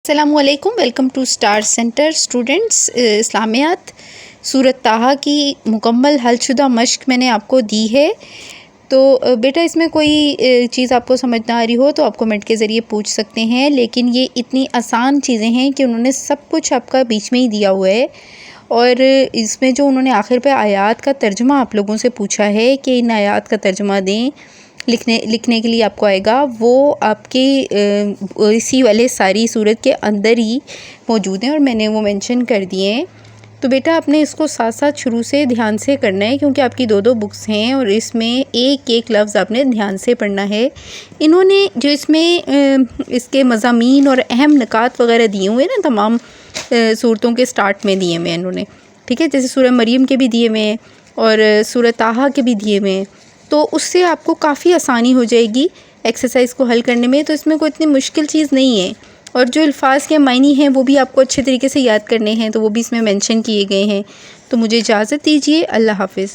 अस्सलामुअलैकुम, welcome to star centre students. इस्लामियात सूरत ताहा की मुकम्मल हलशुदा मश्क मैंने आपको दी है। तो बेटा इसमें कोई चीज़ आपको समझ ना आ रही हो तो आप कमेंट के ज़रिए पूछ सकते हैं, लेकिन ये इतनी आसान चीज़ें हैं कि उन्होंने सब कुछ आपका बीच में ही दिया हुआ है। और इसमें जो उन्होंने आखिर पे आयात का तर्जुमा आप लोगों से पूछा है कि इन आयात का तर्जुमा दें, लिखने के लिए आपको आएगा, वो आपके इसी वाले सारी सूरत के अंदर ही मौजूद हैं और मैंने वो मेंशन कर दिए हैं। तो बेटा आपने इसको साथ साथ शुरू से ध्यान से करना है, क्योंकि आपकी दो बुक्स हैं और इसमें एक एक लफ्ज़ आपने ध्यान से पढ़ना है। इन्होंने जो इसमें इसके मज़ामीन और अहम निकात वगैरह दिए हुए हैं ना, तमाम सूरतों के स्टार्ट में दिए हुए हैं इन्होंने, ठीक है। जैसे सूरह मरियम के भी दिए हुए हैं और सूरह ताहा के भी दिए हुए हैं, तो उससे आपको काफ़ी आसानी हो जाएगी एक्सरसाइज को हल करने में। तो इसमें कोई इतनी मुश्किल चीज़ नहीं है, और जो अल्फाज के मायनी हैं वो भी आपको अच्छे तरीके से याद करने हैं, तो वो भी इसमें मेंशन किए गए हैं। तो मुझे इजाज़त दीजिए, अल्लाह हाफ़िज़।